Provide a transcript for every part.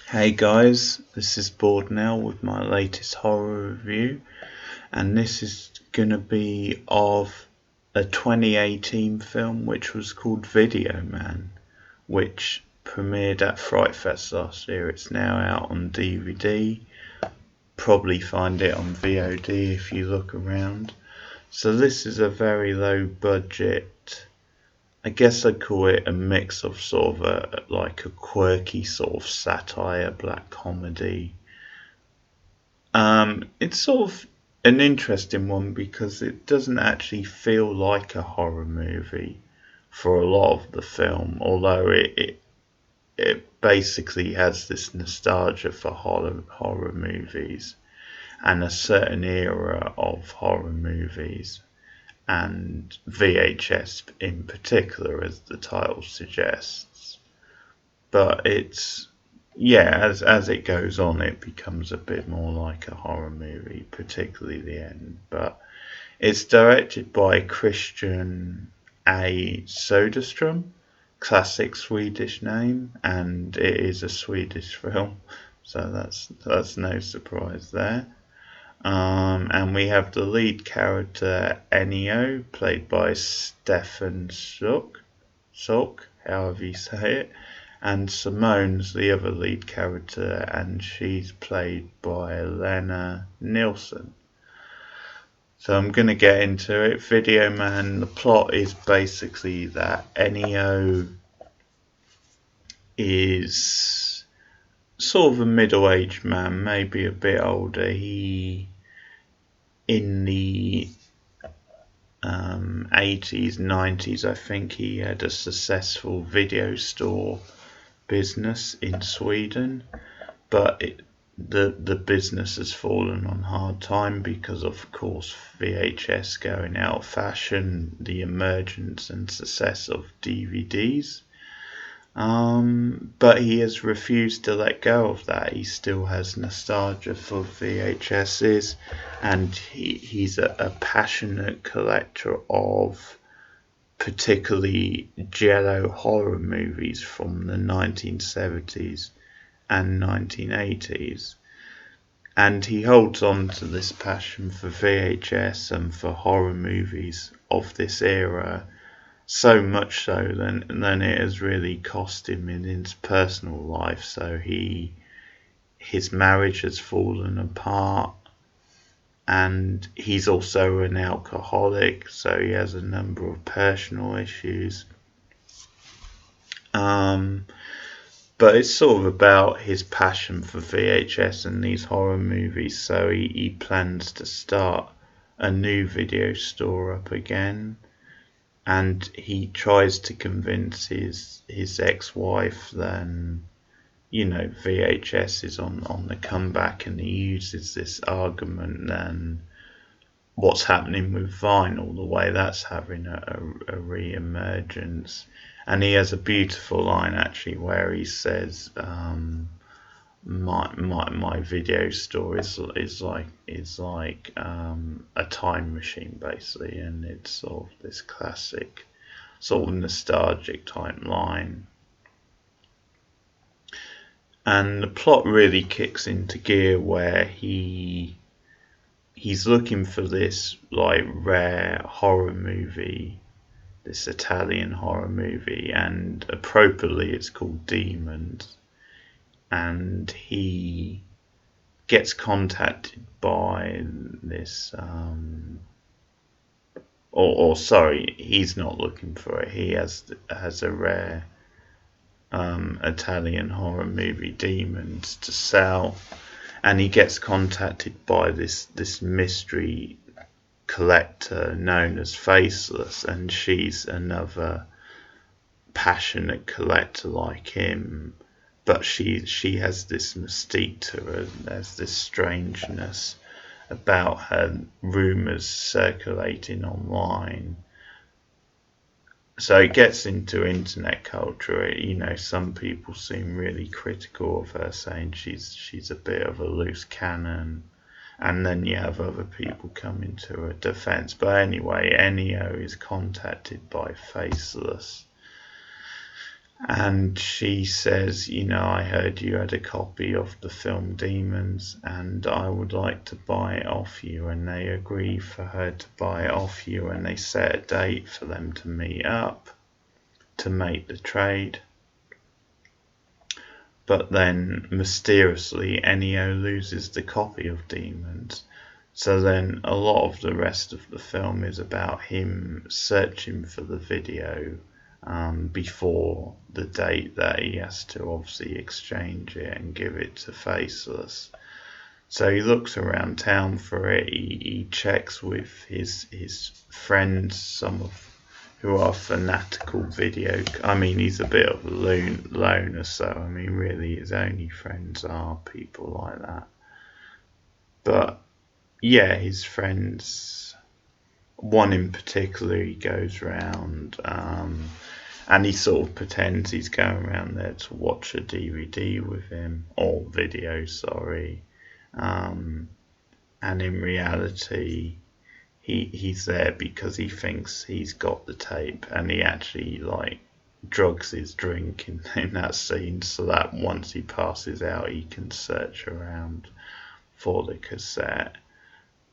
Hey guys, this is Bored Now with my latest horror review, and this is gonna be of a 2018 film which was called Videoman, which premiered at Fright Fest last year. It's now out on DVD, probably find it on VOD if you look around. So this is a very low budget, I guess I'd call it a mix of sort of a quirky sort of satire, black comedy. It's sort of an interesting one because it doesn't actually feel like a horror movie for a lot of the film, although it basically has this nostalgia for horror movies and a certain era of horror movies, and VHS in particular, as the title suggests. But it's, yeah, as it goes on, it becomes a bit more like a horror movie, particularly the end. But it's directed by Christian A. Soderstrom, classic Swedish name, and it is a Swedish film, so that's no surprise there. And we have the lead character Ennio, played by Stefan Sulk, however you say it, and Simone's the other lead character, and she's played by Lena Nilsson. So I'm going to get into it. Videoman, the plot is basically that Ennio is sort of a middle-aged man, maybe a bit older. In the 80s, 90s, I think he had a successful video store business in Sweden, but the business has fallen on hard time because, of course, VHS going out of fashion, the emergence and success of DVDs. But he has refused to let go of that. He still has nostalgia for VHSs, and he's a passionate collector of particularly giallo horror movies from the 1970s and 1980s. And he holds on to this passion for VHS and for horror movies of this era, so much so then it has really cost him in his personal life. So his marriage has fallen apart, and he's also an alcoholic, so he has a number of personal issues. But it's sort of about his passion for VHS and these horror movies, so he plans to start a new video store up again. And he tries to convince his ex-wife that, VHS is on the comeback, and he uses this argument then what's happening with vinyl, the way that's having a re-emergence. And he has a beautiful line actually where he says, my video store is like a time machine basically, and it's sort of this classic sort of nostalgic type line. And the plot really kicks into gear where he's looking for this like rare horror movie, this Italian horror movie, and appropriately it's called Demons. And he gets contacted by this, sorry, he's not looking for it. He has a rare Italian horror movie, Demons, to sell, and he gets contacted by this mystery collector known as Faceless, and she's another passionate collector like him. But she has this mystique to her. There's this strangeness about her, rumours circulating online. So it gets into internet culture. Some people seem really critical of her, saying she's a bit of a loose cannon. And then you have other people coming to her defence. But anyway, Ennio is contacted by Faceless. And she says, I heard you had a copy of the film Demons and I would like to buy it off you. And they agree for her to buy it off you, and they set a date for them to meet up to make the trade. But then mysteriously Ennio loses the copy of Demons. So then a lot of the rest of the film is about him searching for the video before the date that he has to obviously exchange it and give it to Faceless. So he looks around town for it. He checks with his friends, some of who are fanatical video. I mean, he's a bit of a loner, so I mean, really, his only friends are people like that. But yeah, his friends. One in particular, he goes round, and he sort of pretends he's going around there to watch a DVD with him, or video, sorry. And in reality, he's there because he thinks he's got the tape, and he actually drugs his drink in that scene, so that once he passes out, he can search around for the cassette.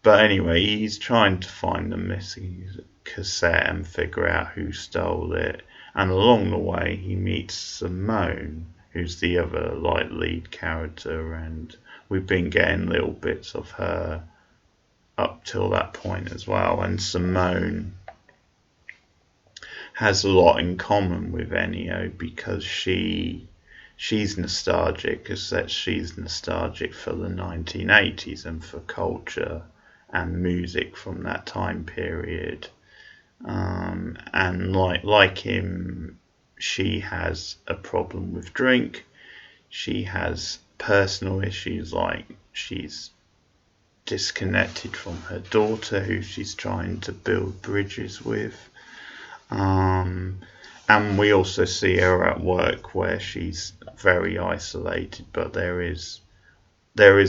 But anyway, he's trying to find the missing cassette and figure out who stole it. And along the way, he meets Simone, who's the other lead character, and we've been getting little bits of her up till that point as well. And Simone has a lot in common with Ennio because she's nostalgic, because she's nostalgic for the 1980s and for culture and music from that time period. And like him, she has a problem with drink. She has personal issues, like she's disconnected from her daughter, who she's trying to build bridges with. And we also see her at work where she's very isolated, but there is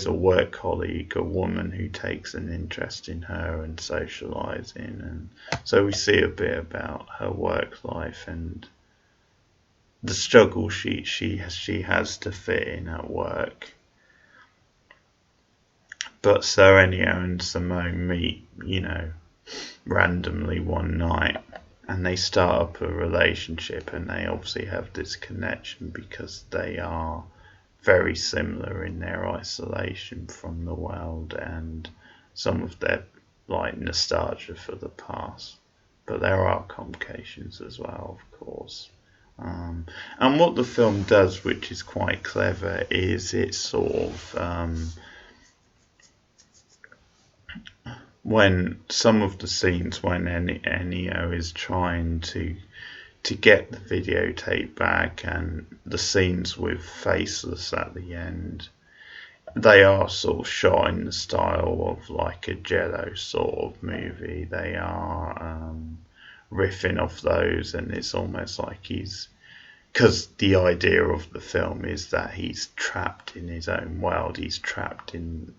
a work colleague, a woman who takes an interest in her and socialising, and so we see a bit about her work life and the struggle she has to fit in at work. But so Ennio and Simone meet, randomly one night, and they start up a relationship, and they obviously have this connection because they are very similar in their isolation from the world and some of their nostalgia for the past. But there are complications as well, of course. And what the film does, which is quite clever, is it sort of when some of the scenes when Ennio is trying to get the videotape back, and the scenes with Faceless at the end, they are sort of shot in the style of like a Jello sort of movie. They are riffing off those, and it's almost like because the idea of the film is that he's trapped in his own world. He's trapped in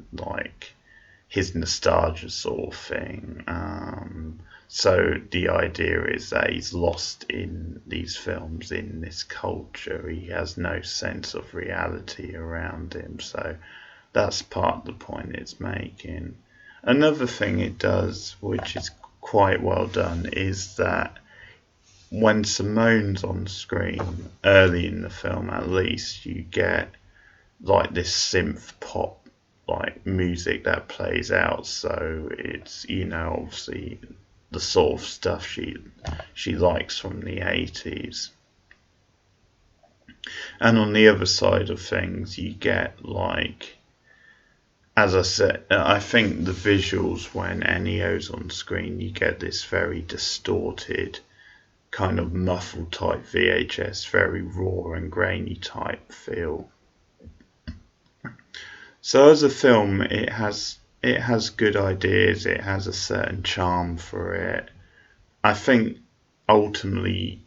his nostalgia sort of thing. So the idea is that he's lost in these films, in this culture. He has no sense of reality around him. So that's part of the point it's making. Another thing it does, which is quite well done, is that when Simone's on screen, early in the film at least, you get this synth pop music that plays out. So it's, obviously the sort of stuff she likes from the 80s. And on the other side of things, you get as I said, I think the visuals when Ennio's on screen, you get this very distorted, kind of muffled type VHS, very raw and grainy type feel. So as a film, it has good ideas, it has a certain charm for it. I think ultimately,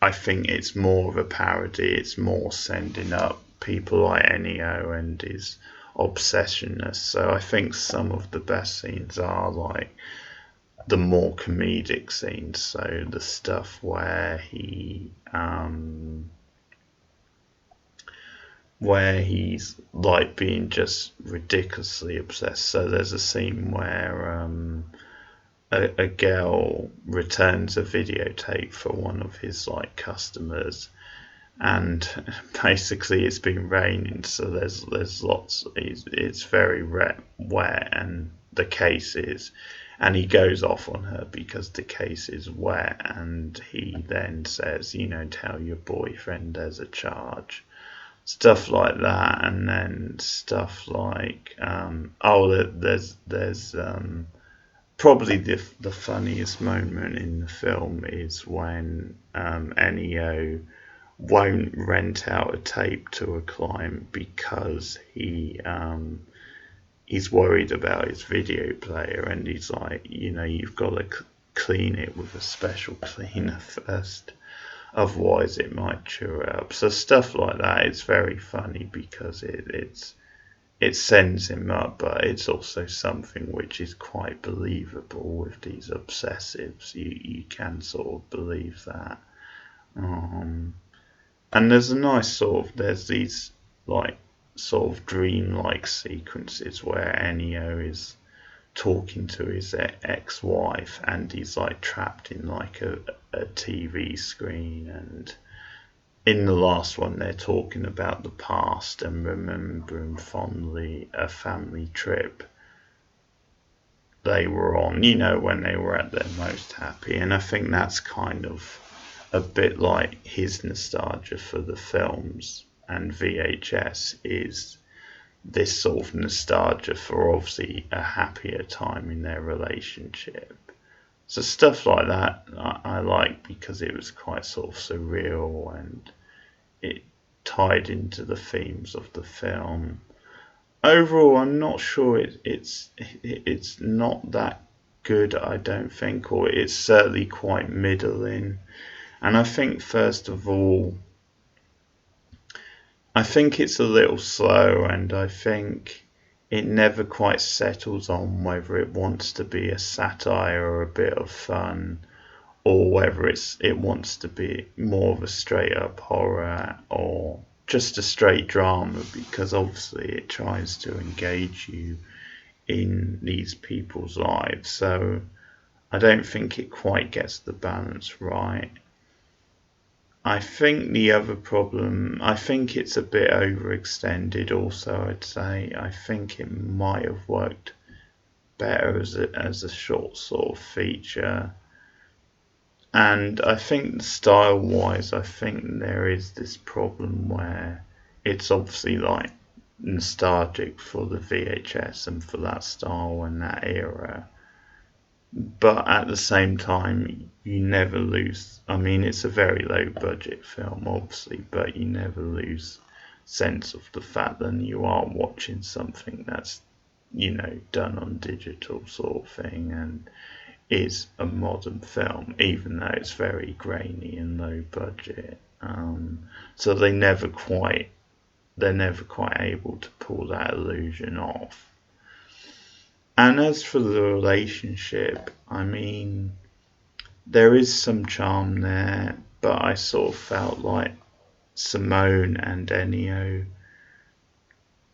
it's more of a parody. It's more sending up people like Ennio and his obsessionness. So I think some of the best scenes are the more comedic scenes. So the stuff where he's like being just ridiculously obsessed. So there's a scene where a girl returns a videotape for one of his like customers, and basically it's been raining, so there's lots. It's very wet, and the case is, and he goes off on her because the case is wet, and he then says, tell your boyfriend there's a charge, stuff like that, and then stuff like, there's probably the funniest moment in the film is when Ennio won't rent out a tape to a client because he's worried about his video player, and he's like, you've got to clean it with a special cleaner first, otherwise it might chew up. So stuff like that, it's very funny because it sends him up, but it's also something which is quite believable with these obsessives. You can sort of believe that. Um, and there's a nice there's these like sort of dream-like sequences where Ennio is talking to his ex-wife, and he's like trapped in like a TV screen, and in the last one they're talking about the past and remembering fondly a family trip they were on, when they were at their most happy. And I think that's kind of a bit like his nostalgia for the films and VHS is this sort of nostalgia for obviously a happier time in their relationship. So stuff like that I like because it was quite sort of surreal, and it tied into the themes of the film. Overall, I'm not sure it's not that good, I don't think, or it's certainly quite middling. And I think, first of all, I think it's a little slow, and I think it never quite settles on whether it wants to be a satire or a bit of fun, or whether it wants to be more of a straight up horror or just a straight drama, because obviously it tries to engage you in these people's lives. So I don't think it quite gets the balance right. I think the other problem, I think it's a bit overextended also, I'd say. I think it might have worked better as a short sort of feature. And I think style wise, I think there is this problem where it's obviously like nostalgic for the VHS and for that style and that era. But at the same time, you never lose. I mean, it's a very low budget film, obviously, but you never lose sense of the fact that you are watching something that's, done on digital sort of thing, and is a modern film, even though it's very grainy and low budget. So they're never quite able to pull that illusion off. And as for the relationship, I mean, there is some charm there, but I sort of felt like Simone and Ennio,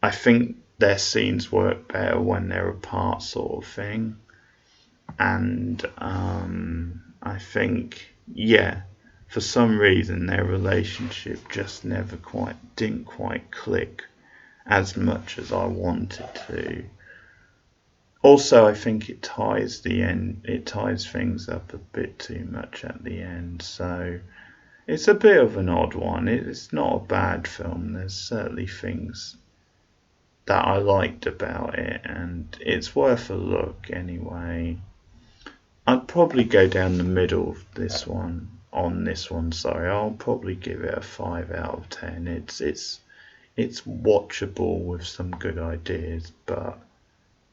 I think their scenes work better when they're apart, sort of thing. And I think, yeah, for some reason their relationship just didn't quite click as much as I wanted to. Also, I think it ties things up a bit too much at the end, so it's a bit of an odd one. It's not a bad film. There's certainly things that I liked about it, and it's worth a look anyway. I'd probably go down the middle of this one. On this one, sorry, I'll probably give it a 5 out of 10. It's watchable with some good ideas, but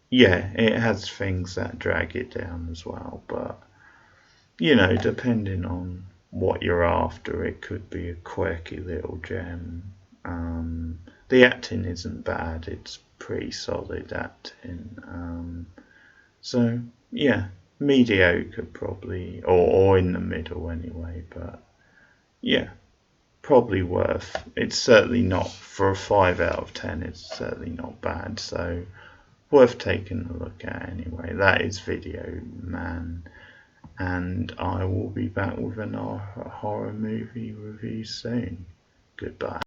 yeah, it has things that drag it down as well. But depending on what you're after, it could be a quirky little gem. The acting isn't bad; it's pretty solid acting. So yeah. mediocre probably, or in the middle anyway. But yeah, probably worth. It's certainly not for a 5 out of 10. It's certainly not bad. So worth taking a look at anyway. That is Videoman, and I will be back with another horror movie review soon. Goodbye.